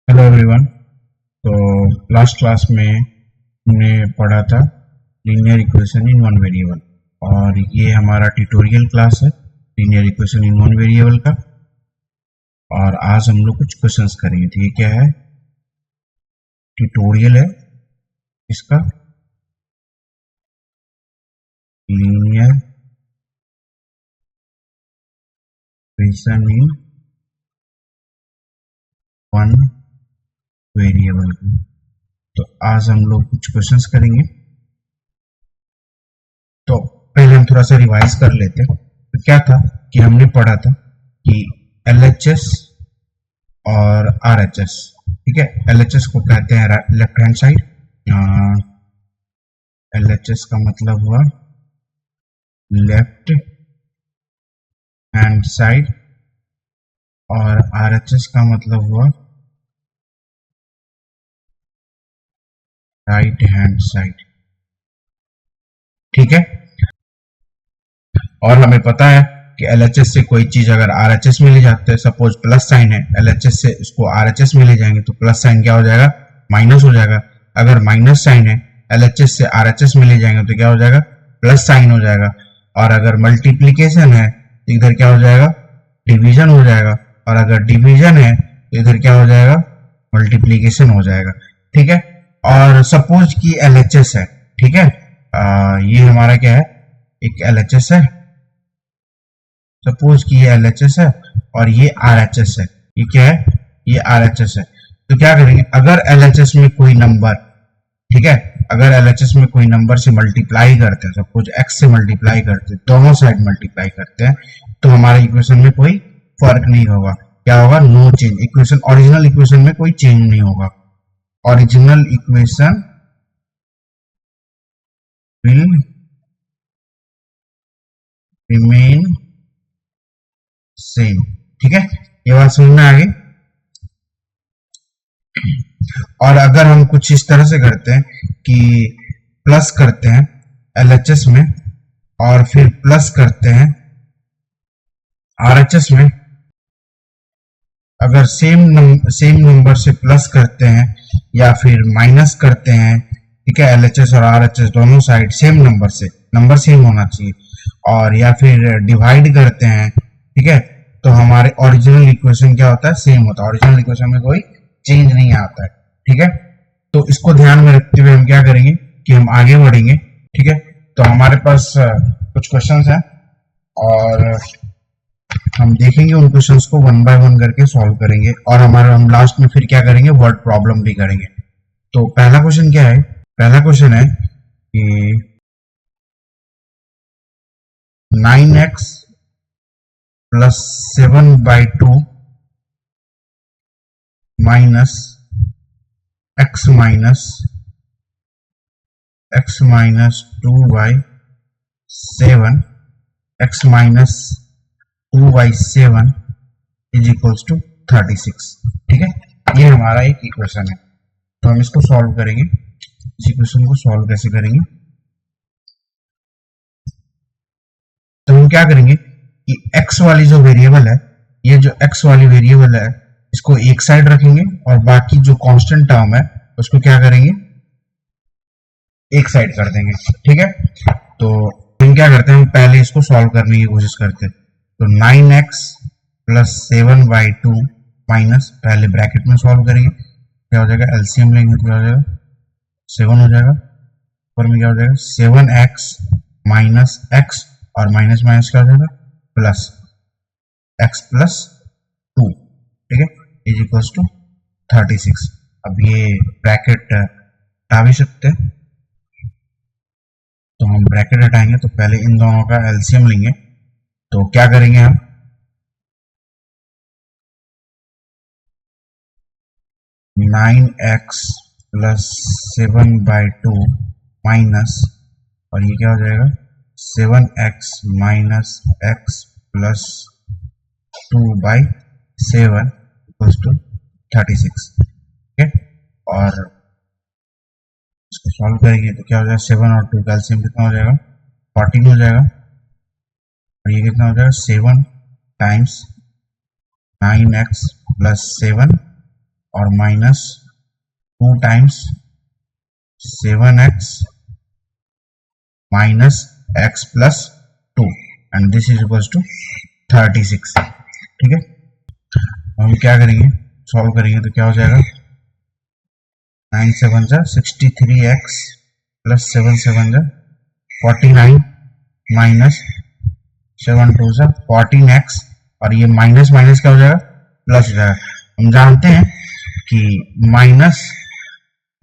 Hello everyone. तो last class में हमने पढ़ा था linear equation in one variable और ये हमारा ट्यूटोरियल क्लास है linear equation in one variable का। और आज हम लोग कुछ क्वेश्चंस करेंगे। तो ये क्या है? ट्यूटोरियल है इसका, linear equation in one variable की। तो आज हम लोग कुछ क्वेश्चंस करेंगे। तो पहले हम थोड़ा सा रिवाइज कर लेते हैं। तो क्या था कि हमने पढ़ा था कि LHS और RHS, ठीक है। LHS को कहते हैं लेफ्ट हैंड साइड, LHS का मतलब हुआ लेफ्ट हैंड साइड और RHS का मतलब हुआ राइट हैंड साइड, ठीक है। और हमें पता है कि LHS से कोई चीज अगर RHS में ले जाते हैं, सपोज प्लस साइन है, LHS से इसको RHS में ले जाएंगे तो प्लस साइन क्या हो जाएगा? माइनस हो जाएगा। अगर माइनस साइन है, LHS से RHS में ले जाएंगे तो क्या हो जाएगा? प्लस साइन हो जाएगा। और अगर मल्टीप्लीकेशन है तो इधर क्या हो जाएगा? डिवीजन हो जाएगा। और अगर डिवीजन है तो इधर क्या हो जाएगा? मल्टीप्लीकेशन हो जाएगा, ठीक है। और सपोज कि LHS है, ठीक है। ये हमारा क्या है? एक LHS है। सपोज कि ये LHS है और ये RHS है। ये क्या है? ये RHS है। तो क्या करेंगे? अगर LHS में कोई नंबर, ठीक है, अगर LHS में कोई नंबर से मल्टीप्लाई करते हैं, सपोज x से मल्टीप्लाई करते हैं, दोनों साइड मल्टीप्लाई करते हैं, तो हमारे इक्वेशन में कोई फर्क नहीं होगा। क्या होगा? No change. Equation, original equation में कोई चेंज नहीं होगा। Original equation will remain same, ठीक है। ये बात समझ में आ गई। और अगर हम कुछ इस तरह से करते हैं कि प्लस करते हैं LHS में और फिर प्लस करते हैं RHS में, अगर सेम नंबर से प्लस करते हैं या फिर माइनस करते हैं, ठीक है, LHS और RHS दोनों साइड सेम नंबर से, नंबर सेम होना चाहिए, और या फिर डिवाइड करते हैं, ठीक है, तो हमारे ओरिजिनल इक्वेशन क्या होता है? सेम होता है। ओरिजिनल इक्वेशन में कोई चेंज नहीं आता है, ठीक है। तो इसको ध्यान में रखते हुए हम क्या करेंगे कि हम आगे बढ़ेंगे, ठीक है। तो हमारे पास कुछ क्वेश्चंस हैं और हम देखेंगे उन क्वेश्चंस को वन बाय वन करके सॉल्व करेंगे। और हम लास्ट में फिर क्या करेंगे? वर्ड प्रॉब्लम भी करेंगे। तो पहला क्वेश्चन क्या है? पहला क्वेश्चन है कि 9x plus 7/2 minus x minus 2/7 x minus 2/7 is equals to 36, ठीक है। ये हमारा एक इक्वेशन है। तो हम इसको सॉल्व करेंगे। इस इक्वेशन को सॉल्व कैसे करेंगे? तो हम क्या करेंगे कि x वाली जो वेरिएबल है, ये जो x वाली वेरिएबल है, इसको एक साइड रखेंगे और बाकी जो कांस्टेंट टर्म है उसको क्या करेंगे? एक साइड कर देंगे, ठीक है। तो हम क्या करते हैं? हम पहले इसको सॉल्व करने की कोशिश करते हैं। तो 9x प्लस 7/2 माइनस, पहले ब्रैकेट में सॉल्व करेंगे, क्या हो जाएगा? एलसीएम लेंगे तो क्या हो जाएगा? 7 हो जाएगा। ऊपर में क्या हो जाएगा? 7x माइनस x और माइनस माइनस क्या हो जाएगा? प्लस x प्लस 2, ठीक है, इज इक्वल्स टू 36। अब ये ब्रैकेट हटा भी सकते हैं, तो हम ब्रैकेट हटाएंगे तो पहले इन दोनों का एलसीएम लेंगे। तो क्या करेंगे हम? 9x प्लस 7/2 माइनस, और ये क्या हो जाएगा? 7x minus x plus 2/7 equals to 36, ठीक है। और इसको सॉल्व करेंगे तो क्या हो जाएगा? 7 और 2 का एलसीएम कितना हो जाएगा? 14 हो जाएगा। और ये कितना हो जाएगा? 7 टाइम्स 9x प्लस 7 और minus 2 times 7x minus x plus 2 and this is equal to 36। ठीक है, हम क्या करेंगे, सॉल्व करेंगे तो क्या हो जाएगा, 9 7 जा 63x प्लस 7 7 जा 49 माइनस 7 2 जा 14x और ये माइनस माइनस क्या हो जाएगा, प्लस हो जाएगा। हम जानते हैं कि माइनस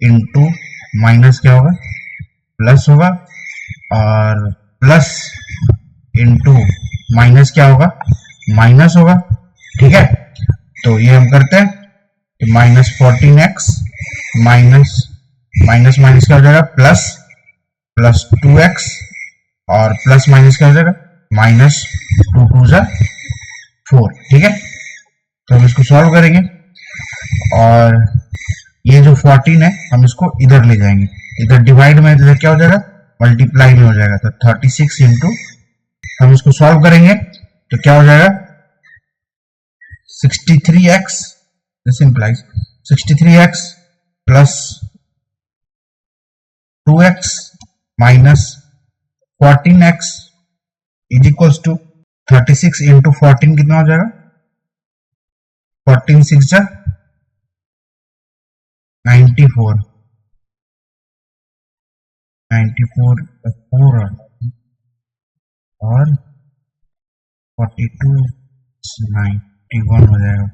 इंटू माइनस क्या होगा, प्लस होगा, और प्लस इंटू माइनस क्या होगा, माइनस होगा। ठीक है, तो ये हम करते हैं कि minus 14x minus minus minus क्या हो जाएगा, प्लस प्लस 2x और प्लस माइनस क्या हो जाएगा, माइनस 2 2 जा 4। ठीक है, तो हम इसको सॉल्व करेंगे और ये जो 14 है हम इसको इधर ले जाएंगे, इधर डिवाइड में इधर क्या हो जाएगा, मल्टीप्लाई में हो जाएगा। तो 36 इंटू हम इसको सॉल्व करेंगे तो क्या हो जाएगा, 63x, this implies 63x plus 2x minus 14x is equals to 36 into 14 कितना हो जाएगा, 14 6 जा 94 94 4 और 42 91 हो जाएगा।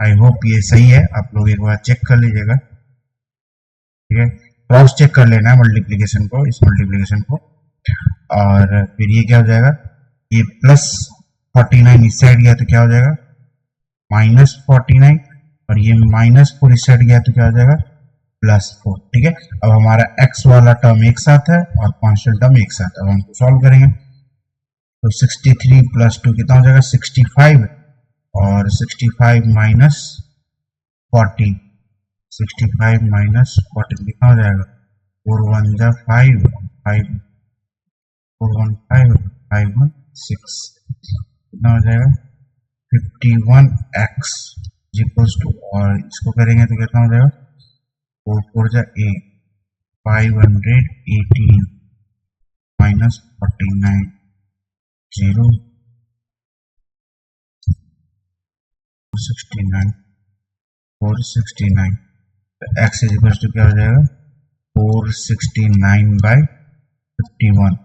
आई होप ये सही है, आप लोग एक बार चेक कर लीजिएगा। ठीक है, क्रॉस चेक कर लेना है मल्टीप्लिकेशन को, इस मल्टीप्लिकेशन को, और फिर ये क्या हो जाएगा, ये प्लस 49 इस साइड गया तो क्या हो जाएगा, माइनस 49 और ये माइनस 4 इस साइड गया तो क्या हो जाएगा, प्लस 4। ठीक है, अब हमारा x वाला टर्म एक साथ है और कांस्टेंट टर्म एक साथ है। अब हम सॉल्व करेंगे तो 63 प्लस 2 कितना हो जाएगा, 65 और 65 माइनस 40, 65 माइनस 40 कितना हो जाएगा, 4 1 जा 5 5 4 1 5 5 1 6 कितना हो जाएगा, 51x इक्वल्स टू, और इसको करेंगे तो कितना हो जाएगा, 4 4 जा 8 518 minus 49 0 469 469। x is equal to क्या हो जाएगा, 469 बाई 51।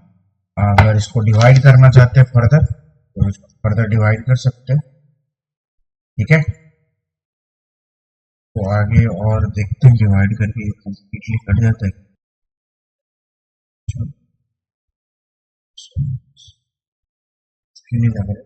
अगर इसको डिवाइड करना चाहते हैं फर्दर तो इसको फर्दर डिवाइड कर सकते हैं। ठीक है, तो आगे और देखते हैं, डिवाइड करके कंप्लीटली कट जाता है। नहीं लग रहा है,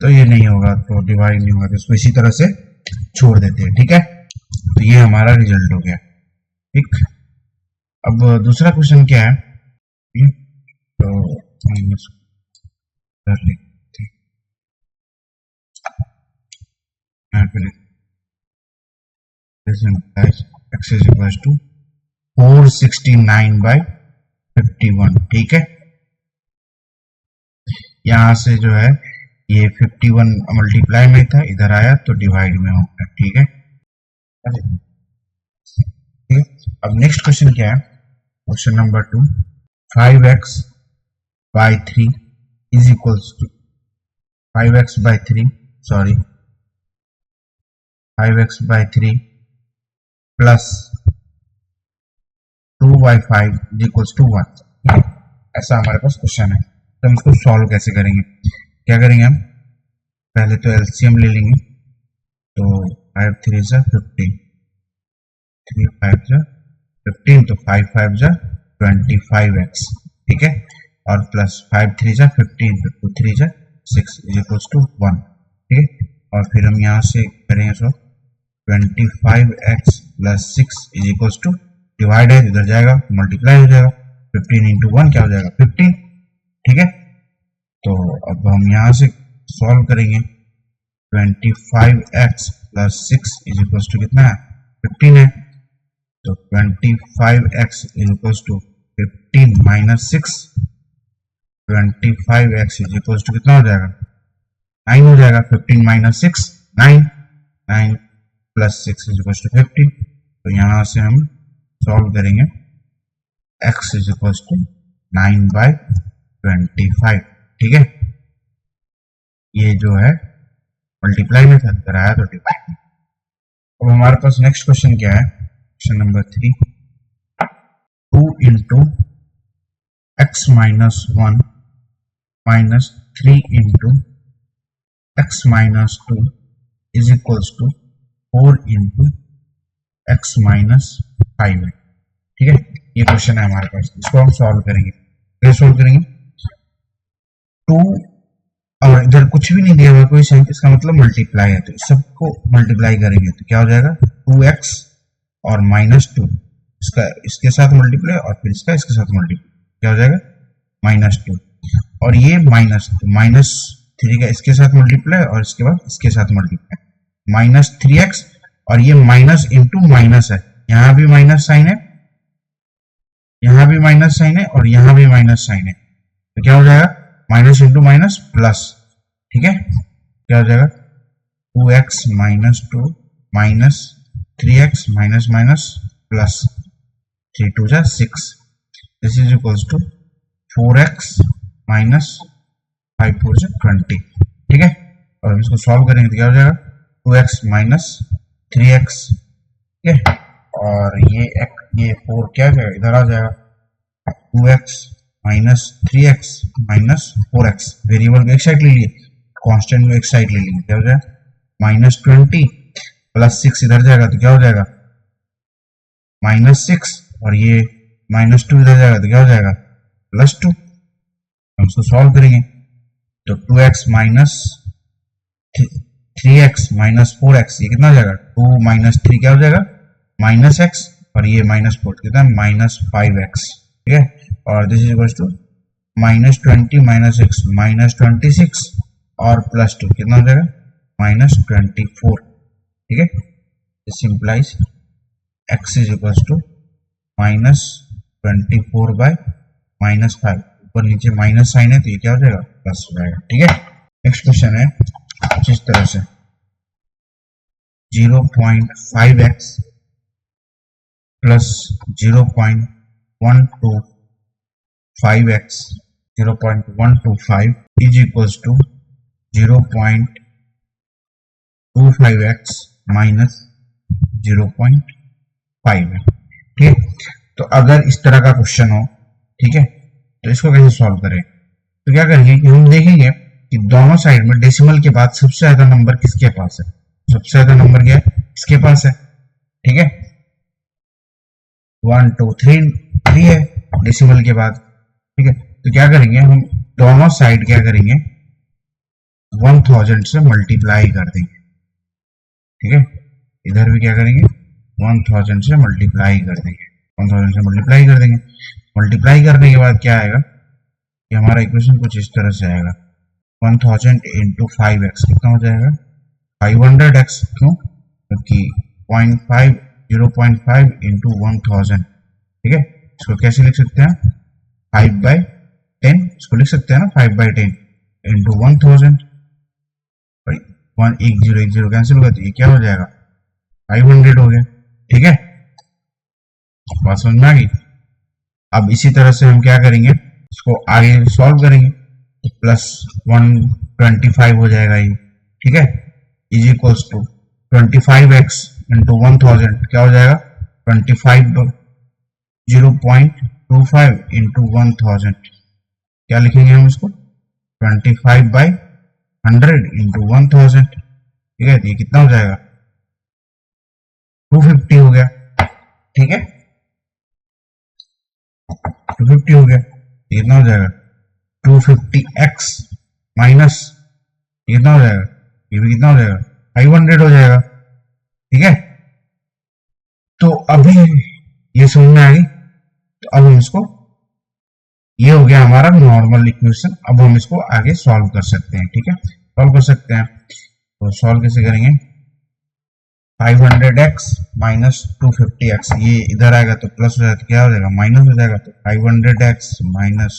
तो ये नहीं होगा, तो डिवाइड नहीं होगा, तो इसको इसी तरह से छोड़ देते हैं। ठीक है, तो ये हमारा रिजल्ट हो गया। ठीक, अब दूसरा क्वेश्चन क्या है, तो हम कर लेते हैं, यहाँ पे x is equal to 469 by 51। ठीक है, यहां से जो है ये 51 मल्टीप्लाई में था, इधर आया तो डिवाइड में होगा। ठीक है, अब नेक्स्ट क्वेश्चन क्या है, question number 2, 5x by 3 is equals to 5x by 3 sorry 5x by 3 plus 2 by 5 is equals to 1। ऐसा हमारे पास क्वेश्चन है, तो हम इसको सॉल्व कैसे करेंगे, क्या करेंगे, हम पहले तो एलसीएम ले लेंगे, तो 5 3 जा 15, 3 5 जा 15, तो 5 5 जा 25x। ठीक है, और प्लस 5 3 जा 15, तो 2 3 जा 6 इज इक्वल्स टू 1। ठीक है, और फिर हम यहाँ से करेंगे so 25x plus 6 is equals to, divide है इधर जाएगा मल्टीप्लाई हो जाएगा, 15 इंटू 1 क्या हो जाएगा, 15। ठीक है, तो अब हम यहाँ से सॉल्व करेंगे, 25x plus 6 is equal to कितना है 15 है। तो 25x is equal to 15 minus 6, 25x is equal to कितना हो जाएगा 9 हो जाएगा। 15 minus 6 9, 9 plus 6 is equal to 15। तो यहां से हम सॉल्व करेंगे x इज इक्वल टू 9/25। ठीक है, ये जो है मल्टीप्लाई में कराया तो डिवाइड में। अब हमारे पास नेक्स्ट क्वेश्चन क्या है, question number 3, 2 into x minus 1 minus 3 into x minus 2 is equals to 4 into x minus 5 है। ठीक है, ये क्वेश्चन है हमारे पास, इसको हम सॉल्व करेंगे। कैसे सॉल्व करेंगे, 2 और इधर कुछ भी नहीं दिया हुआ कोई साइन, इसका मतलब मल्टीप्लाई है, तो इस सबको मल्टीप्लाई करेंगे तो क्या हो जाएगा 2x और माइनस 2, इसका इसके साथ मल्टीप्लाई और फिर इसका इसके साथ मल्टीप्लाई, क्या हो जाएगा -2। और ये -3 का इसके साथ मल्टीप्लाई और इसके बाद इसके साथ मल्टीप्लाई, -3x और ये माइनस इंटू माइनस है, यहां भी माइनस साइन है, यहां भी माइनस साइन है और यहां भी माइनस साइन है, तो क्या हो जाएगा माइनस इंटू माइनस प्लस। ठीक है, क्या हो जाएगा 2x minus 2 minus 3x minus minus plus 3 2 जा 6, this is equals to 4x minus 5 4 जा 20। ठीक है, और हम इसको सॉल्व करेंगे तो क्या हो जाएगा 2x माइनस 3x। ठीक है, और ये 4 क्या है इधर आ जाएगा, 2x minus 3x minus 4x, variable को एक साइड ले लिए, कांस्टेंट को एक साइड ले लिए, क्या हो जाएगा -20 प्लस 6 इधर जाएगा तो क्या हो जाएगा -6, और ये -2 इधर जाएगा तो क्या हो जाएगा +2। हम इसको सॉल्व करेंगे तो 2x minus 3x minus 4x, ये कितना हो जाएगा 2 माइनस 3 क्या हो जाएगा -x, और ये -4 कितना -5x। ठीक है, और this is equal to -20 minus x -26 और +2 कितना हो जाएगा -24। ठीक है, this implies x is equal to -24 by -5, ऊपर नीचे माइनस साइन है तो ये क्या हो जाएगा प्लस हो जाएगा। ठीक है, नेक्स्ट क्वेश्चन है कुछ इस तरह से 0.5x plus 0.125x 0.125 is equals to 0.25x minus 0.5 है। ठीक है, तो अगर इस तरह का क्वेश्चन हो, ठीक है, तो इसको कैसे सॉल्व करें, तो क्या करेंगे कि हम देखेंगे कि दोनों साइड में डेसिमल के बाद सबसे ज्यादा नंबर किसके पास है, सबसे ज्यादा नंबर क्या है इसके पास है। ठीक है, 1 2 3 है डेसिमल के बाद। ठीक है, तो क्या करेंगे हम दोनों साइड क्या करेंगे 1000 से मल्टीप्लाई कर देंगे। ठीक है, इधर भी क्या करेंगे 1000 से मल्टीप्लाई कर देंगे, 1000 से मल्टीप्लाई कर देंगे। मल्टीप्लाई करने के बाद क्या आएगा कि हमारा इक्वेशन कुछ इस तरह से आएगा 1000 इंटू 5x कितना हो जाएगा 500x, क्यों, क्योंकि 0.5 इंटू 1000। ठीक है, इसको कैसे लिख सकते हैं 5/10, इसको लिख सकते हैं ना 5/10 इंटू 1000, 1 0 कैंसिल होगा तो ये क्या हो जाएगा 500 हो गया। ठीक है, बात समझ में आ गई। अब इसी तरह से हम क्या करेंगे, इसको आगे सॉल्व करेंगे तो प्लस 125 हो जाएगा ये। ठीक है, is equals to 25x into 1000 क्या हो जाएगा 0.25 इंटू 1000, क्या लिखेंगे हम इसको 25/100 इंटू 1000। ठीक है, ये कितना हो जाएगा 250 हो गया। ठीक है, 250 हो गया, ये कितना हो जाएगा 250x माइनस ये कितना हो जाएगा, ये भी कितना हो जाएगा 500 हो जाएगा। ठीक है, तो अभी ये समझ में आ गई। तो अब हम इसको, ये हो गया हमारा नॉर्मल इक्वेशन, अब हम इसको आगे सॉल्व कर सकते हैं। ठीक है, सॉल्व कर सकते हैं। तो सॉल्व कैसे करेंगे, 500x माइनस 250x, ये इधर आएगा तो प्लस हो जाएगा तो क्या हो जाएगा, माइनस हो जाएगा। तो 500x minus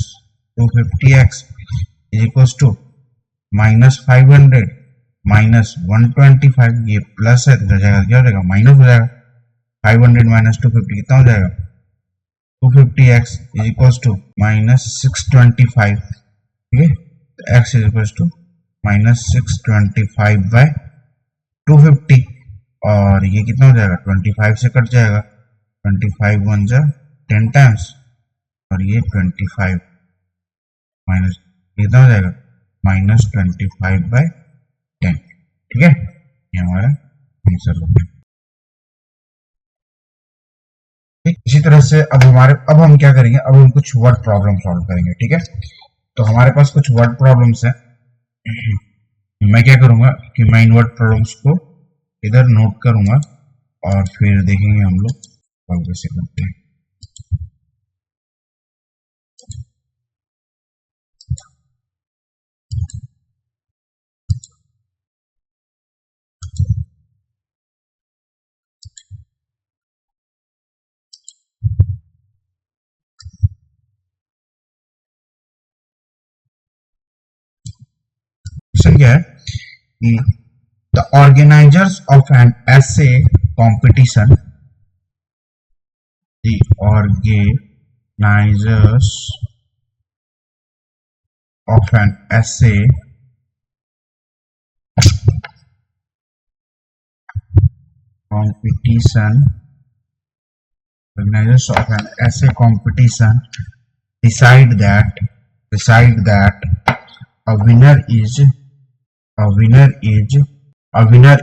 250x is equal to minus 500 minus 125, ये प्लस है तो इधर जाएगा क्या हो जाएगा, माइनस हो जाएगा। 500 माइनस 250 कितना हो जाएगा, 250x is equal to minus 625, ठीक है। तो x is equal to minus 625 by 250, और ये कितना हो जाएगा, 25 से कट जाएगा, 25 वन जा 10 टाइम्स, और ये 25 माइनस कितना हो जाएगा, माइनस 25 बाय 10, ठीक है। ये हमारा आंसर हो गया। इसी तरह से अब हम क्या करेंगे, अब हम कुछ वर्ड प्रॉब्लम सॉल्व करेंगे, ठीक है। तो हमारे पास कुछ वर्ड प्रॉब्लम्स है। मैं क्या करूंगा कि मैं इन वर्ड प्रॉब्लम्स को इधर नोट करूंगा और फिर देखेंगे हम लोग सॉल्व कैसे करते हैं। क्वेश्चन क्या है कि the organizers of an essay competition, the organizers of an essay competition, organizers of an essay competition decide that a winner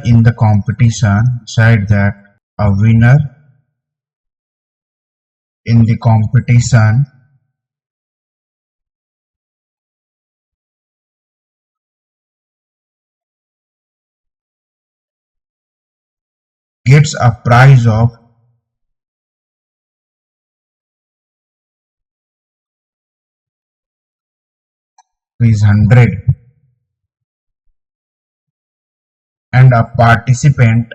in the competition, decide that a winner in the competition gets a prize of ₹100 and a participant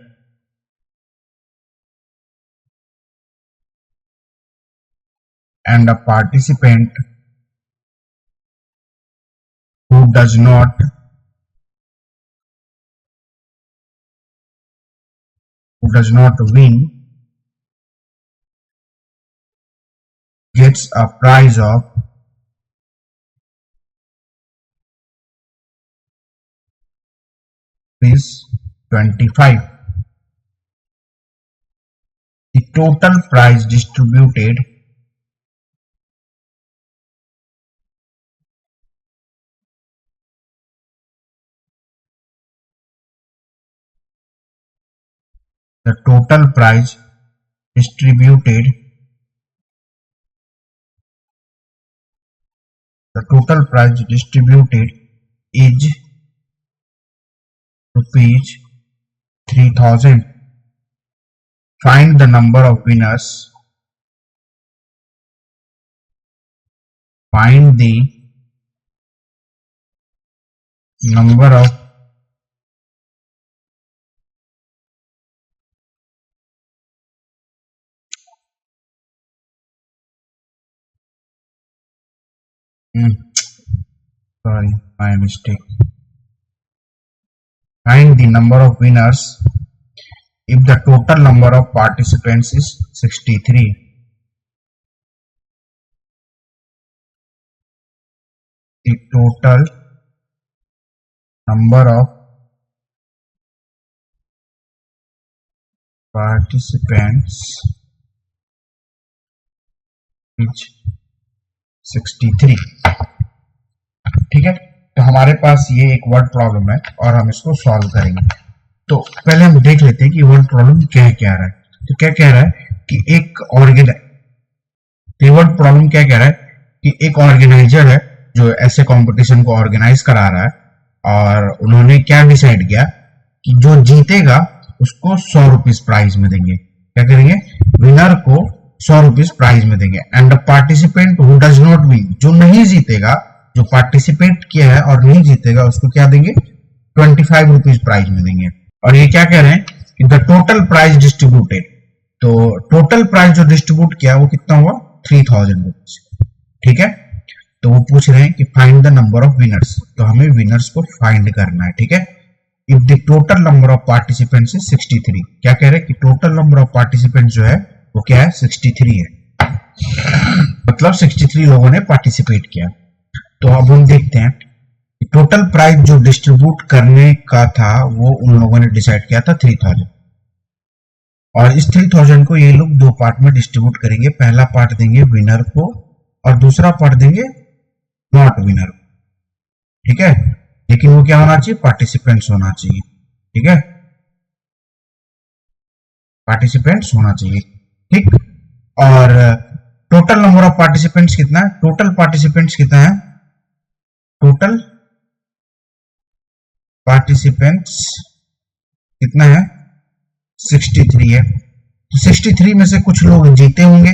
who does not win gets a prize of ₹25. The total prize distributed is ₹3,000. Find the number of winners. Find the number of sorry, my mistake. Find the number of winners if the total number of participants is 63. The total number of participants is 63, ठीक है। तो हमारे पास ये एक word problem है और हम इसको सॉल्व करेंगे। तो पहले हम देख लेते हैं कि वर्ड प्रॉब्लम क्या कह रहा है। तो क्या कह रहा है कि वर्ड प्रॉब्लम क्या कह रहा है कि एक ऑर्गेनाइजर है जो ऐसे कंपटीशन को ऑर्गेनाइज करा रहा है, और उन्होंने क्या डिसाइड किया कि जो जीतेगा उसको ₹100 प्राइज में देंगे। क्या करेंगे, विनर को ₹100 प्राइज में देंगे। And the participant who does not win, जो नहीं जीतेगा, जो पार्टिसिपेट किया है और नहीं जीतेगा, उसको क्या देंगे, ₹25 प्राइस में देंगे। और ये क्या कह रहे हैं कि द टोटल प्राइस डिस्ट्रीब्यूटेड, तो टोटल प्राइस जो डिस्ट्रीब्यूट किया वो कितना हुआ? ₹3000। ठीक है, तो वो पूछ रहे हैं कि find the number of winners, तो हमें विनर्स को फाइंड करना है। ठीक है, if the total number of participants is 63, क्या कह रहे हैं कि टोटल नंबर ऑफ पार्टिसिपेंट्स जो है वो क्या है? 63 है, मतलब 63 लोगों ने पार्टिसिपेट किया। तो अब हम देखते हैं टोटल प्राइस जो डिस्ट्रीब्यूट करने का था वो उन लोगों ने डिसाइड किया था 3000, और इस 3000 को ये लोग दो पार्ट में डिस्ट्रीब्यूट करेंगे। पहला पार्ट देंगे विनर को और दूसरा पार्ट देंगे नॉट विनर को। ठीक है, लेकिन वो क्या होना चाहिए? पार्टिसिपेंट्स होना चाहिए। ठीक है, पार्टिसिपेंट्स होना चाहिए। ठीक, और टोटल नंबर ऑफ पार्टिसिपेंट्स कितना है? टोटल पार्टिसिपेंट्स कितना है? टोटल पार्टिसिपेंट्स कितना है? 63 है। तो 63 में से कुछ लोग जीते होंगे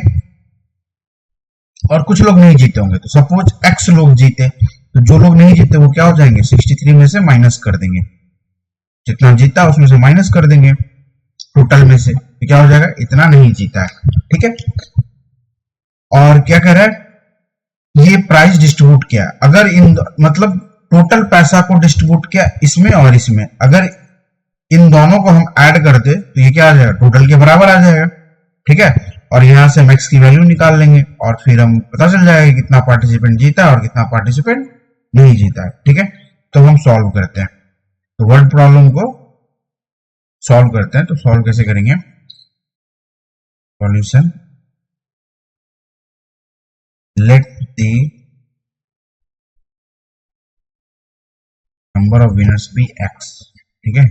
और कुछ लोग नहीं जीते होंगे। तो सपोज x लोग जीते, तो जो लोग नहीं जीते वो क्या हो जाएंगे? 63 में से माइनस कर देंगे, जितना जीता उसमें से माइनस कर देंगे टोटल में से, तो क्या हो जाएगा? इतना नहीं जीता है। ठीक है, और क्या कह रहा है? ये प्राइस डिस्ट्रीब्यूट किया, अगर इन मतलब टोटल पैसा को डिस्ट्रीब्यूट किया इसमें और इसमें, अगर इन दोनों को हम ऐड कर दे तो ये क्या आ जाएगा? टोटल के बराबर आ जाएगा। ठीक है, और यहां से हम x की वैल्यू निकाल लेंगे और फिर हम पता चल जाएगा कितना पार्टिसिपेंट जीता और कितना पार्टिसिपेंट नहीं जीता है। ठीक है, तो हम सॉल्व करते हैं। तो वर्ड प्रॉब्लम को सॉल्व करते हैं। तो सॉल्व कैसे करेंगे? Solution, let the number of winners be x। ठीक है,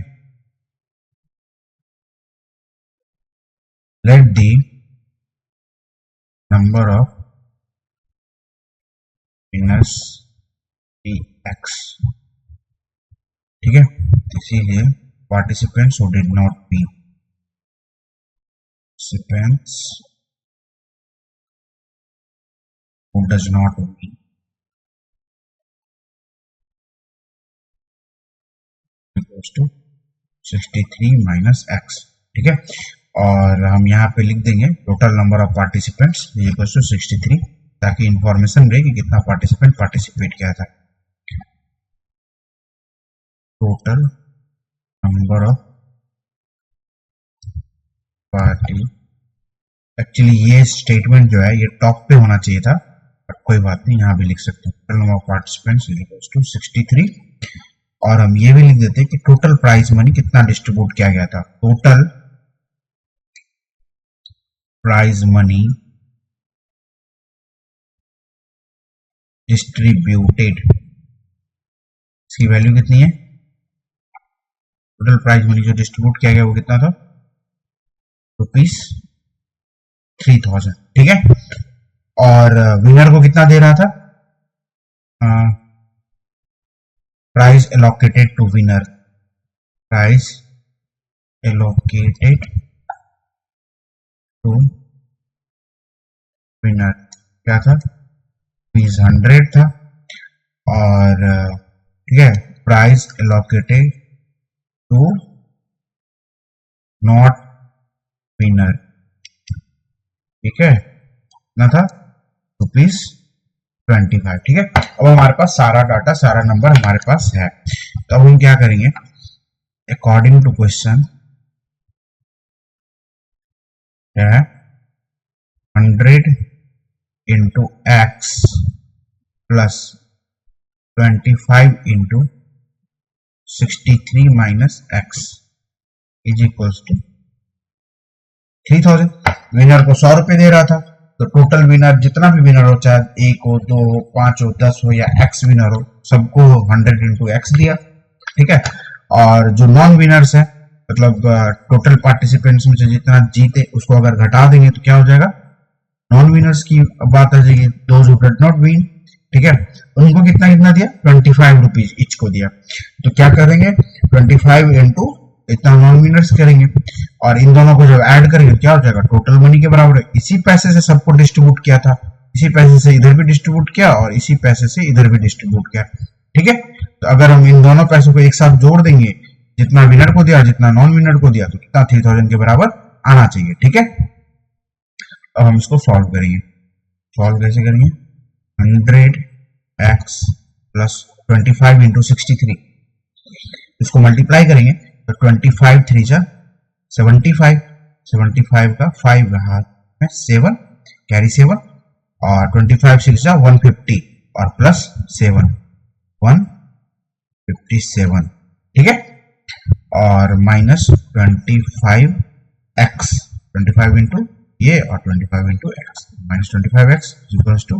let the number of winners be x। ठीक है, इसीलिए participants who did not win, participants who does not win equals to 63 minus x। ठीक है, और हम यहाँ पे लिख देंगे total number of participants equals to 63, ताकि इंफॉर्मेशन रहे कि कितना पार्टिसिपेंट पार्टिसिपेट किया था। Total number of party, actually ये स्टेटमेंट जो है ये टॉप पे होना चाहिए था, बट कोई बात नहीं, यहाँ भी लिख सकते हैं total number of participants equals to 63। और हम ये भी लिख देते हैं कि टोटल प्राइज मनी कितना डिस्ट्रीब्यूट किया गया था। टोटल प्राइज मनी डिस्ट्रीब्यूटेड, इसकी वैल्यू कितनी है? टोटल प्राइज मनी जो डिस्ट्रीब्यूट किया गया वो कितना था? ₹3000। ठीक है, और विनर को कितना दे रहा था? Prize allocated to winner, prize allocated to winner क्या था? ₹100 था। और ठीक है, prize allocated to not winner, ठीक है, कितना था? ₹25। ठीक है, अब हमारे पास सारा डाटा, सारा नंबर हमारे पास है। तो अब हम क्या करेंगे? अकॉर्डिंग टू क्वेश्चन है 100 into x plus 25 into 63 minus x is equals to 3000। Winner को ₹100 दे रहा था, तो टोटल विनर जितना भी विनर हो, चाहे 1 हो, 2 हो, 5 हो, 10 हो या x विनर हो, सबको 100 इंटू x दिया। ठीक है, और जो नॉन विनर्स है, मतलब टोटल पार्टिसिपेंट्स में से जितना जीते उसको अगर घटा देंगे तो क्या हो जाएगा? नॉन विनर्स की बात आ जाएगी, those who did not win. ठीक है, उनको कितना कितना दिया? ₹25 ईच को दिया। तो क्या करेंगे? 25 इंटू इतना नॉन विनर्स करेंगे, और इन दोनों को जब ऐड करेंगे क्या हो जाएगा? टोटल मनी के बराबर है। इसी पैसे से सबको डिस्ट्रीब्यूट किया था, इसी पैसे से इधर भी डिस्ट्रीब्यूट किया और इसी पैसे से इधर भी डिस्ट्रीब्यूट किया। ठीक है, तो अगर हम इन दोनों पैसों को एक साथ जोड़ देंगे, जितना विनर को दिया जितना नॉन विनर को दिया, तो कितना 3000 के बराबर आना चाहिए। ठीक है, अब हम इसको सॉल्व करेंगे। सॉल्व कैसे करेंगे? 100x प्लस 25 इंटू 63, इसको मल्टीप्लाई करेंगे तो 25 3 जा 75, 75 का 5 रहा है 7, कैरी 7, और 25 6 जा 150 और प्लस 7 157। ठीक है, और माइनस 25x, 25 इंटू ये और 25 into x, minus 25x equals to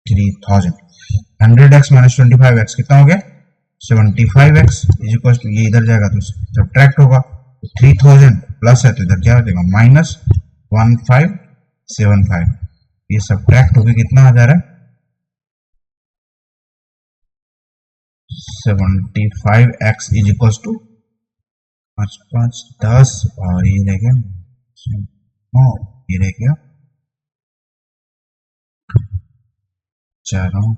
3000। 100x minus 25x कितना हो गया? 75x इक्वल्स टू, ये इधर जाएगा तो सब्ट्रैक्ट होगा, 3000 प्लस है तो इधर क्या हो जाएगा? माइनस 1575। ये सब्ट्रैक्ट होकर कितना आ जा रहा है? 75x इज इक्वल्स टू 5 5 10 और ये रहेगा 9, ये रह गया चारों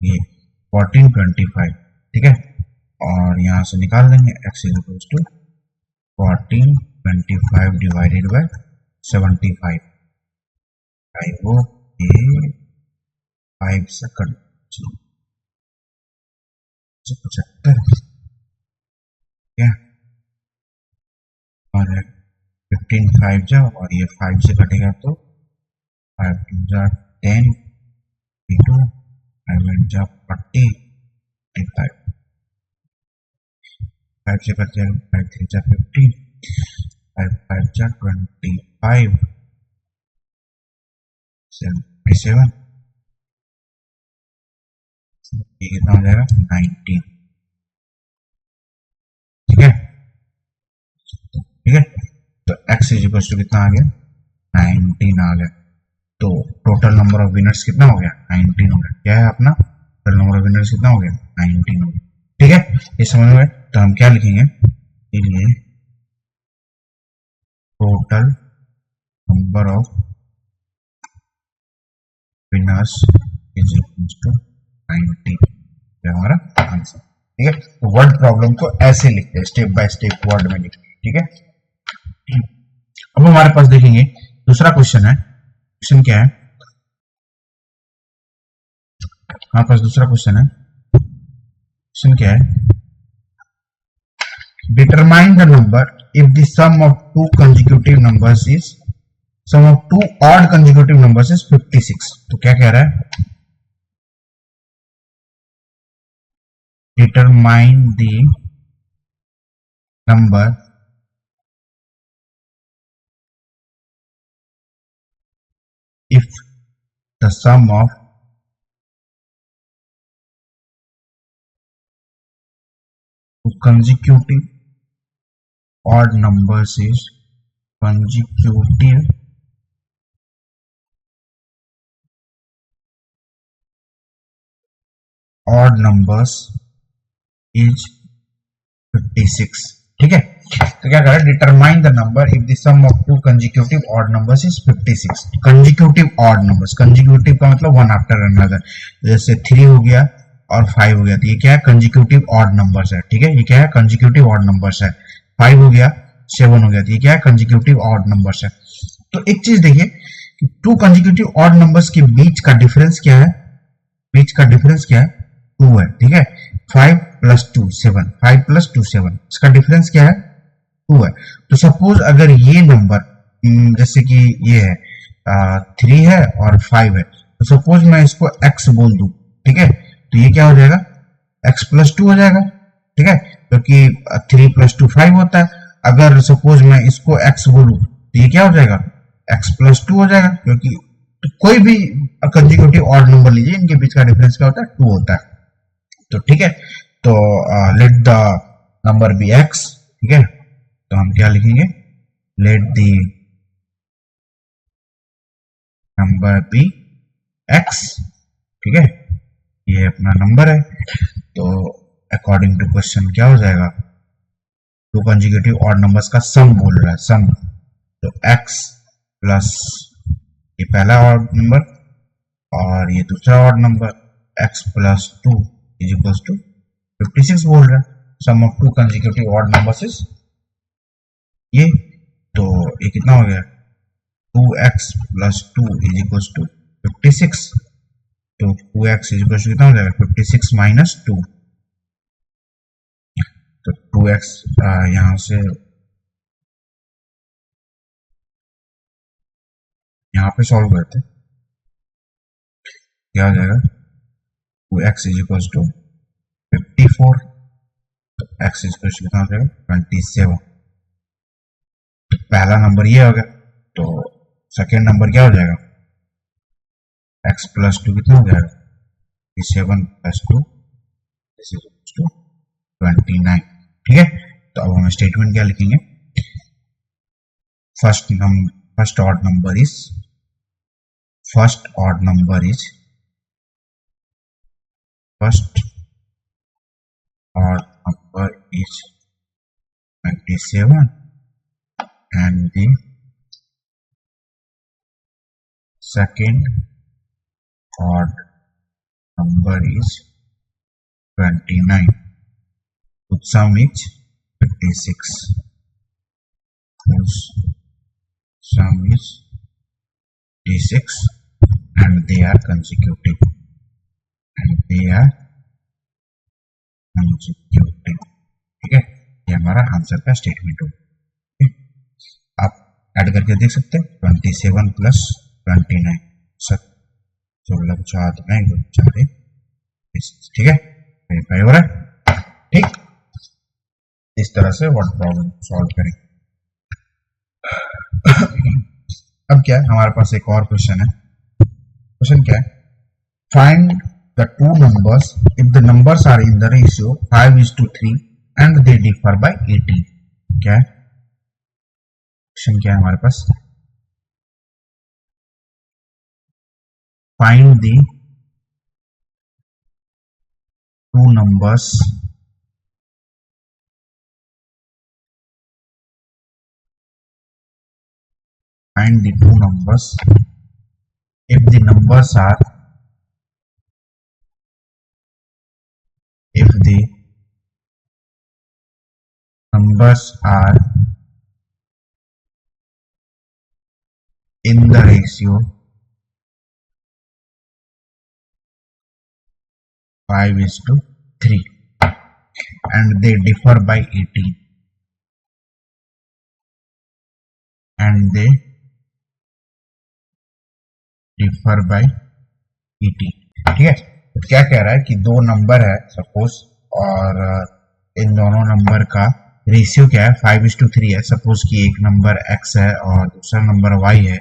ये 1425। ठीक है, और यहां से निकाल देंगे x is equals to 1425 divided by 75। 5 से कट 75 क्या, और 15 5 जा और ये 5 से कटेगा तो 5 2 जा 10 इंटू 5 जा 40 5 5 से कट जाएगा 5 3 जा 15 5 5 जा 25 77, ये कितना हो जाएगा? 19। ठीक है, ठीक है, तो x इज इक्वल टू कितना आ गया? 19 आ गया। तो टोटल नंबर ऑफ विनर्स कितना हो गया? 19 हो गया। क्या है अपना टोटल नंबर ऑफ विनर्स कितना हो गया? 19 हो गया। ठीक है, ये समझ में? तो हम क्या लिखेंगे? ये total number of winners is equal to 90, हमारा आंसर। ठीक है, तो वर्ड प्रॉब्लम को ऐसे लिखते हैं, स्टेप बाय स्टेप वर्ड में लिखते हैं। ठीक है, अब हमारे पास देखेंगे दूसरा क्वेश्चन है। क्वेश्चन क्या है हमारे पास? दूसरा क्वेश्चन है, क्वेश्चन क्या है? Determine the number if the sum of two consecutive numbers is, sum of two odd consecutive numbers is 56। तो क्या कह रहा है? Determine the number if the sum of consecutive odd numbers is consecutive odd numbers is 56। ठीक है, तो क्या करें? Determine the number if the sum of two consecutive odd numbers is 56। Consecutive odd numbers, consecutive का मतलब one after another, जैसे 3 हो गया और 5 हो गया, तो ये क्या है? कंसेक्यूटिव ऑड नंबर्स है। ठीक है, ये क्या है? कंसेक्यूटिव ऑड नंबर्स है। 5 हो गया, 7 हो गया, तो ये क्या है? कंसेक्यूटिव ऑड नंबर्स है। तो एक चीज देखिए, टू कंसेक्यूटिव ऑड नंबर्स के बीच का डिफरेंस क्या है? बीच का डिफरेंस क्या है? 2 है। ठीक है, 5 प्लस 2 7, 5 प्लस 2 7, इसका डिफरेंस क्या है? 2 है। तो सपोज अगर ये नंबर जैसे कि ये है 3 है और 5 है, तो सपोज मैं इसको x बोल दूं, ठीक है, तो ये क्या हो जाएगा? x प्लस 2 हो जाएगा। ठीक है, क्योंकि 3 प्लस 2 5 होता है। अगर सपोज मैं इसको x बोलूं तो ये क्या हो जाएगा? x प्लस 2 हो जाएगा, क्योंकि तो कोई भी कंसेक्यूटिव ऑड नंबर लीजिए, इनके बीच का डिफरेंस क्या होता है? 2 होता है। तो ठीक है, तो let the number be x। ठीक है, तो हम क्या लिखेंगे? Let the number be x। ठीक है, ये अपना नंबर है। तो अकॉर्डिंग टू क्वेश्चन क्या हो जाएगा? टू कंसेक्यूटिव ऑड नंबर्स का सम बोल रहा है, सम। तो x प्लस ये पहला ऑड नंबर और ये दूसरा odd number x plus 2 is equals to 56 बोल रहा है। Sum of two consecutive odd numbers is ये, तो ये कितना हो गया 2x plus 2 is equals to 56। तो 2x इज इक्वल्स टू कितना हो जाएगा 56 माइनस 2। तो 2x यहां से यहाँ पे सॉल्व करते क्या हो जाएगा 2x इज इक्वल्स टू 54। तो x इज इक्वल्स टू कितना हो जाएगा 27। तो पहला नंबर ये हो गया, तो सेकेंड नंबर क्या हो जाएगा x प्लस 2 कितना हो जाएगा 7 प्लस 2 इज इक्वल्स टू 29। ठीक है, तो अब हम स्टेटमेंट क्या लिखेंगे, first odd number is first odd number is 27 and the second odd number is 29, whose sum is 56, whose sum is 56 and they are consecutive, ठीक है, ये हमारा आंसर का स्टेटमेंट हो। आप ऐड करके देख सकते हैं 27 प्लस 29 16 4 4, ठीक है, वेरीफाई हो रहा है। ठीक, इस तरह से वर्ड प्रॉब्लम सॉल्व करें। अब क्या है, हमारे पास एक और क्वेश्चन है। क्वेश्चन क्या है, find the two numbers if the numbers are in the ratio 5:3 and they differ by 18। क्या है क्वेश्चन, क्या है हमारे पास, find the two numbers find the two numbers if the numbers are in the ratio 5:3 and they differ by 18 and they differ by 18। ठीक है, तो क्या कह रहा है कि दो नंबर है सपोज, और इन दोनों नंबर का रेशियो क्या है 5:3 है। सपोज कि एक नंबर x है और दूसरा नंबर y है,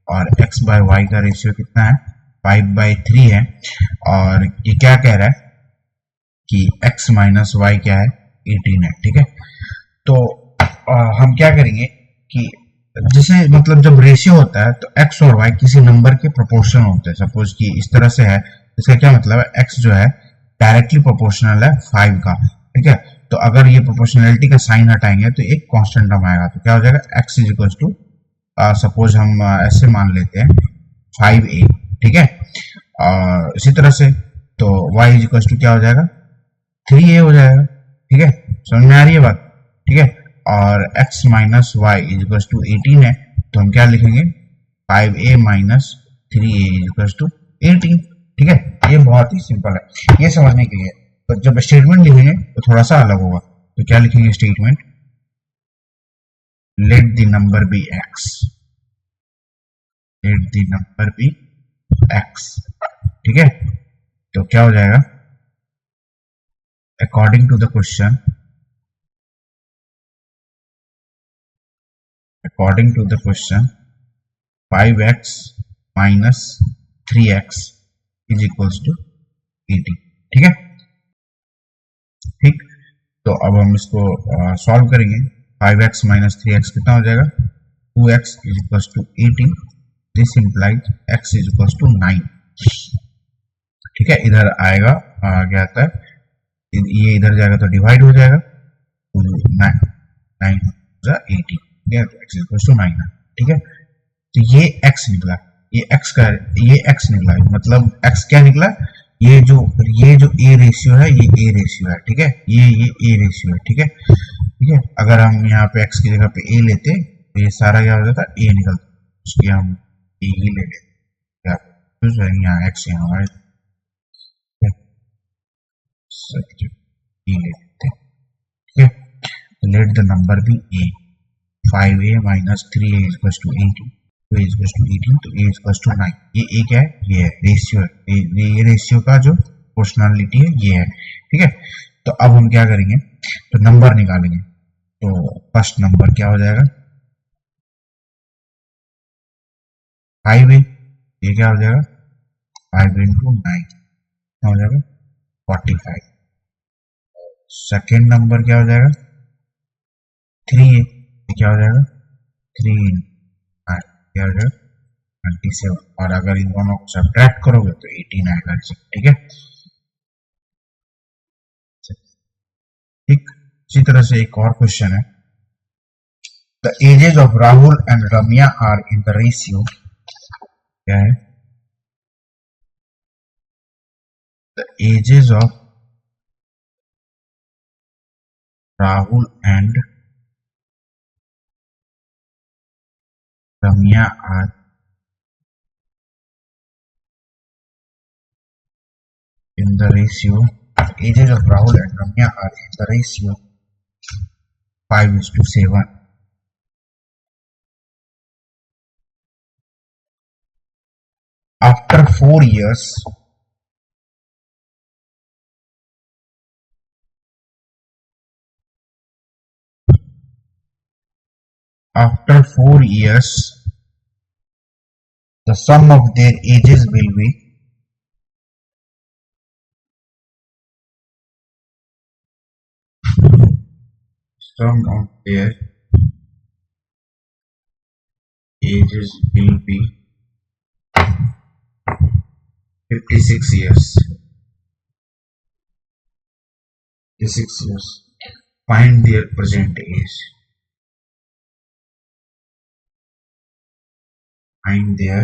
और x बाय y का रेशियो कितना है 5/3 है। और ये क्या कह रहा है कि x माइनस y क्या है 18 है। ठीक है, तो हम क्या करेंगे कि जैसे मतलब जब रेशियो होता है तो x और y किसी नंबर के प्रोपोर्शनल होते हैं। सपोज कि इस तरह से है, इसका क्या मतलब है x जो है डायरेक्टली प्रोपोर्शनल है 5 का। ठीक है, तो अगर ये प्रोपोर्शनलिटी का साइन हटाएंगे तो एक कांस्टेंट टर्म आएगा, तो क्या हो जाएगा x is equal to suppose हम ऐसे मान लेते हैं 5a। ठीक है, इसी तरह से तो y इज इक्वल टू क्या हो जाएगा 3a हो जाएगा। ठीक है, समझ में आ रही है बात। ठीक है, और x minus y is equal to 18 है, तो हम क्या लिखेंगे 5a minus 3a is equal to 18। ठीक है, ये बहुत ही सिंपल है ये समझने के लिए। तो जब स्टेटमेंट लिखेंगे तो थोड़ा सा अलग होगा। तो क्या लिखेंगे statement, let the number be x, let the number be x। ठीक है, तो क्या हो जाएगा according to the question, according to the question 5x minus 3x is equals to 18। ठीक है, ठीक, तो अब हम इसको सॉल्व करेंगे। 5x minus 3x कितना हो जाएगा 2x is equals to 18। This implies x is equals to 9। ठीक है, इधर आएगा क्या आता है, ये इधर जाएगा तो डिवाइड हो जाएगा, 9 18। तो x इक्वल टू 9 है। ठीक है, तो ये x निकला, ये x निकला, मतलब x क्या निकला ये जो ए रेशियो है, ये ए रेशियो है, ठीक है, ये ए रेशियो है, ठीक है, ठीक है। अगर हम यहाँ पे एक्स की जगह पे ए लेते तो ये सारा क्या हो जाता, ए निकलता, उसकी हम ए ही ले लेते, यहाँ एक्स यहाँ हमारे ए ले लेते, ठीक है। Let the number be a, 5a minus 3a is equals to 18, तो a is equals to 18, तो a is equals to 9, ये a क्या है, ये है रेशियो है, ये रेशियो का जो प्रोपोर्शनलिटी है ये है, ठीक है। तो अब हम क्या करेंगे, तो नंबर निकालेंगे, तो फर्स्ट नंबर क्या हो जाएगा, 5a, ये क्या हो जाएगा 5 इंटू 9 क्या हो जाएगा 45। सेकेंड नंबर क्या हो जाएगा 3a, ये क्या हो जाएगा 3 इंटू 9 क्या हो जाएगा 27, और अगर इन दोनों को सब्ट्रैक्ट करोगे तो 18 आएगा, ठीक है, ठीक। इसी तरह से एक और क्वेश्चन है, the ages of Rahul and Ramya are in the ratio, क्या है, the ages of Rahul and Ramya are in the ratio, ages of Rahul and Ramya are in the ratio 5:7. After 4 years, after 4 years, the sum of their ages will be sum of their ages will be 56 years. 56 years. Find their present age. Find their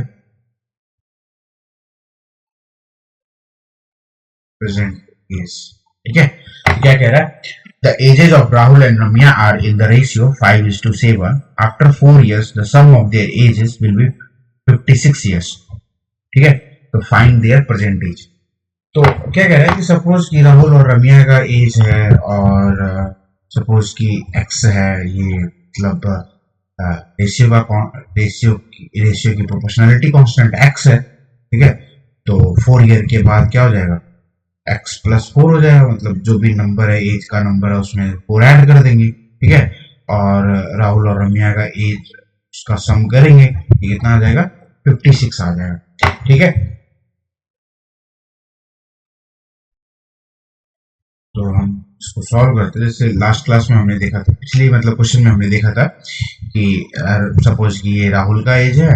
present age. ठीक है, क्या कह रहा है, the ages of Rahul and Ramya are in the ratio 5:7. After 4 years, the sum of their ages will be 56 years. ठीक है, तो find their present age. तो क्या कह रहा है कि सपोज कि राहुल और रम्या का एज है, और सपोज कि एक्स है, ये मतलब रेशियो का रेशियो की प्रोपोर्शनलिटी कांस्टेंट एक्स है, ठीक है। तो 4 ईयर के बाद क्या हो जाएगा, x+4 हो जाएगा, मतलब जो भी नंबर है, एज का नंबर है, उसमें 4 ऐड कर देंगे, ठीक है। और राहुल और रम्या का एज उसका सम करेंगे, ये कितना आ जाएगा 56 आ जाएगा, ठीक है। तो हम इसको सॉल्व करते हैं, जैसे लास्ट क्लास में हमने देखा था, पिछले मतलब क्वेश्चन में हमने देखा था कि सपोज कि ये राहुल का एज है,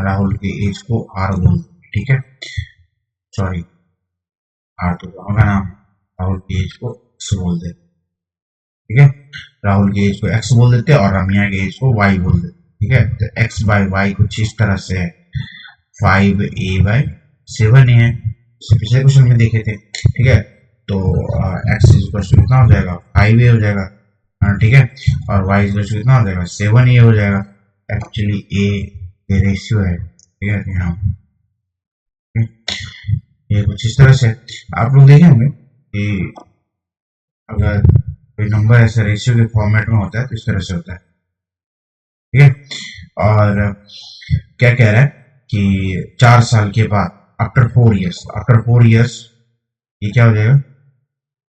राहुल के एज को आर बोल, ठीक है, सॉरी आर तो होगा नाम, राहुल के एज को एक्स बोल दे, ठीक है, राहुल के एज को एक्स बोल देते और रम्या के एज को वाई बोल देते, ठीक है। तो एक्स बाई वाई कुछ इस तरह से है 5a/7 है, इसे पिछले क्वेश्चन में देखे थे, ठीक है। तो एक्स कितना हो जाएगा 5a हो जाएगा, ठीक है, और वाई कितना हो जाएगा 7a हो जाएगा, एक्चुअली ए रेशियो है, ठीक है यहाँ, ये कुछ इस तरह से आप लोग देखे होंगे कि अगर कोई नंबर ऐसे रेशियो के फॉर्मेट में होता है तो इस तरह से होता है, ठीक है। और क्या कह रहा है कि 4 साल के बाद, आफ्टर 4 इयर्स ये क्या हो जाएगा,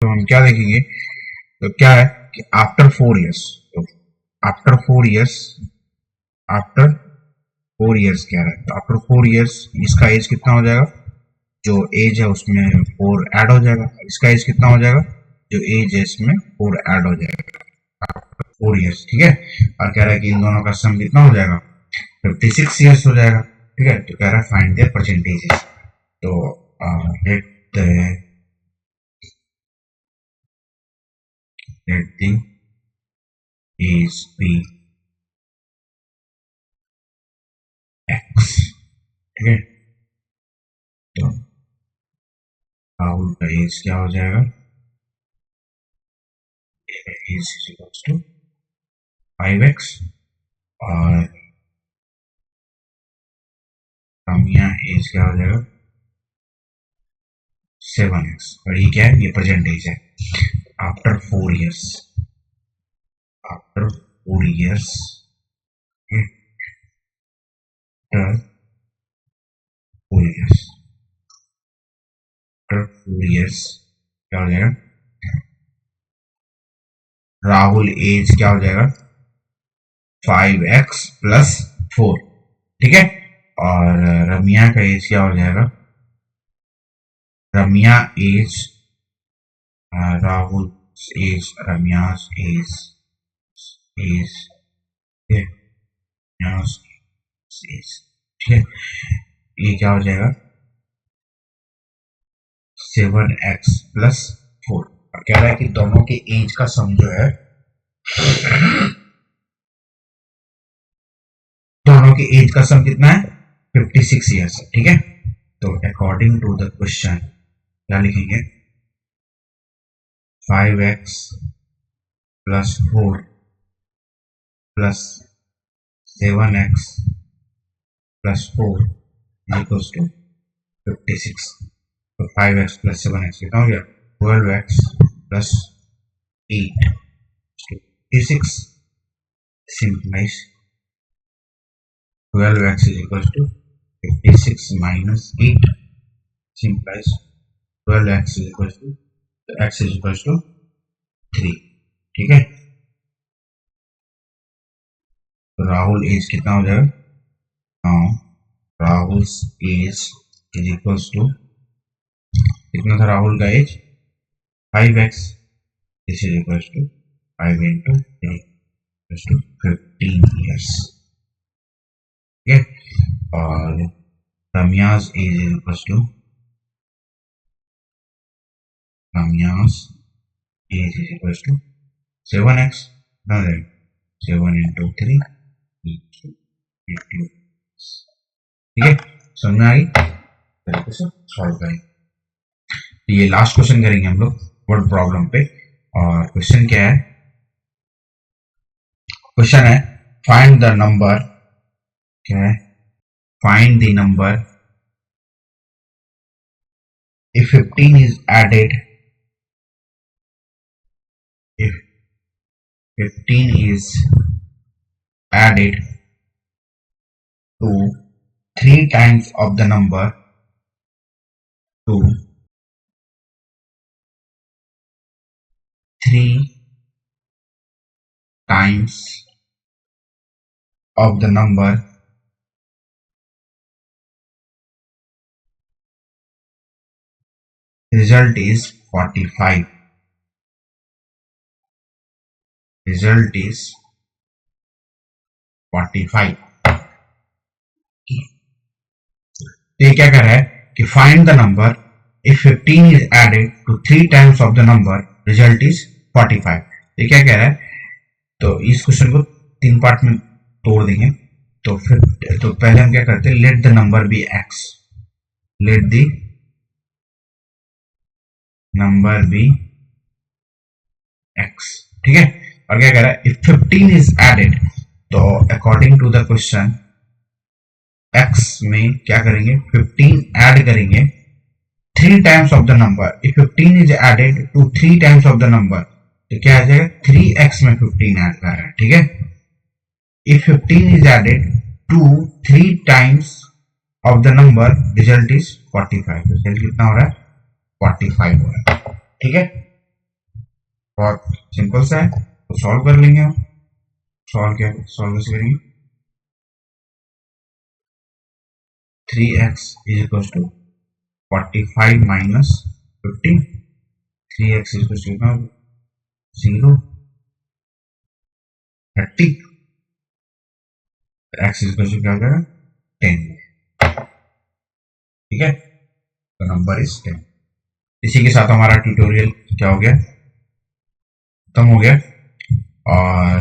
तो हम क्या देखेंगे, तो क्या है कि आफ्टर 4 इयर्स, तो आफ्टर 4 इयर्स, आफ्टर 4 इयर्स कह रहा है, तो आफ्टर 4 इयर्स इसका एज कितना हो जाएगा, जो एज है उसमें 4 ऐड हो जाएगा, इसका एज कितना हो जाएगा, जो एज है इसमें 4 ऐड हो जाएगा 4 इयर्स, ठीक है। और कह रहा है कि इन दोनों का सम कितना हो जाएगा 56 इयर्स हो जाएगा, ठीक है। तो कह रहा है फाइंड देयर परसेंटेजेस, तो let the age be x, ठीक है। तो राहुल का एज क्या हो जाएगा, एज इक्वल्स टू 5x और रम्या एज क्या हो जाएगा 7x। और ये क्या है, ये प्रेजेंट एज है। After 4 years, after 4 years, after 4 years, after 4 years क्या हो जाएगा, राहुल एज क्या हो जाएगा 5x प्लस 4, ठीक है। और रम्या का एज क्या हो जाएगा, Ramya age, Rahul age, Ramya's age, age, Ramya's age, ठीक है। ये क्या हो जाएगा 7x प्लस 4। और कह रहा है कि दोनों के एज का सम जो है, दोनों के एज का सम कितना है 56 ईयर्स, ठीक है। तो अकॉर्डिंग टू द क्वेश्चन क्या लिखेंगे, 5x plus 4 plus 7x plus 4 equals to 56। तो 5x प्लस 7x कितना हो गया 12x plus 8 56, simplify 12x is equals to 56 minus 8, simplifies 12x is equals to, x is equals to 3, ठीक है। तो Rahul as कितना हो जाएगा, Rahul age is equals to, कितना था राहुल का age 5x, this is equals to 5 into 3 equals to 15 years, ठीक है। और Ramya's age is equals to, Ramya's age is equals to 7x, 7 into 3, ठीक है। समझ में आ गई, तरीके से सॉल्व करेंगे। ये लास्ट क्वेश्चन करेंगे हम लोग वर्ड प्रॉब्लम पे। और क्वेश्चन क्या है, क्वेश्चन है फाइंड द नंबर, क्या है, find the number if 15 is added, if 15 is added to 3 times of the number, to 3 times of the number, result is 45, result is 45। तो ये क्या कर रहा है कि find the number if 15 is added to 3 times of the number, result is 45। ये क्या कह रहा है, तो इस क्वेश्चन को 3 पार्ट में तोड़ देंगे। तो पहले हम क्या करते हैं, let the number be x, let the number be x, ठीक है। और क्या कह रहा है, इफ 15 इज एडेड, तो according to the question x में क्या करेंगे 15 ऐड करेंगे 3 times of the number. If 15 is added to 3 times of the number, तो क्या आ जाएगा 3x में 15 ऐड कर रहा है, ठीक है। If 15 is added to 3 times of the number, result is 45। Result कितना हो रहा है 45 हो रहा है, ठीक है। बहुत सिंपल सा है, तो सॉल्व कर लेंगे हम। सॉल्व कैसे करेंगे, 3x is equals to 45 minus 15, 3x is equals to 0, 30, x is equals to क्या होगा 10, ठीक है। तो नंबर इज 10। इसी के साथ हमारा ट्यूटोरियल क्या हो गया, खत्म हो गया। और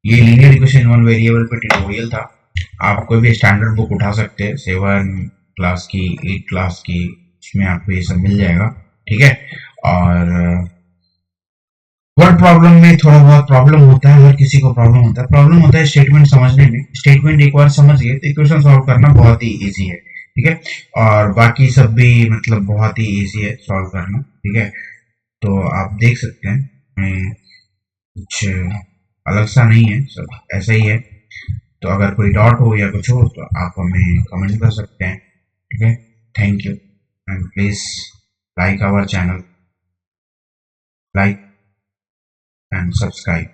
ये लीनियर इक्वेशन वन वेरिएबल पे ट्यूटोरियल था। आप कोई भी स्टैंडर्ड बुक उठा सकते हैं, 7 क्लास की, 8 क्लास की, उसमें आपको ये सब मिल जाएगा, ठीक है। और वर्ड प्रॉब्लम में थोड़ा बहुत प्रॉब्लम होता है, हर किसी को प्रॉब्लम होता है स्टेटमेंट समझने में। स्टेटमेंट एक बार समझ गए तो इक्वेशन सॉल्व करना बहुत ही इजी है, ठीक है। और बाकी सब भी मतलब बहुत ही इजी है सॉल्व करना, ठीक है। तो आप देख सकते हैं कुछ अलग सा नहीं है, सब ऐसा ही है। तो अगर कोई डाउट हो या कुछ हो तो आप हमें कमेंट कर सकते हैं, ठीक है। Thank you and please like our channel, like and subscribe.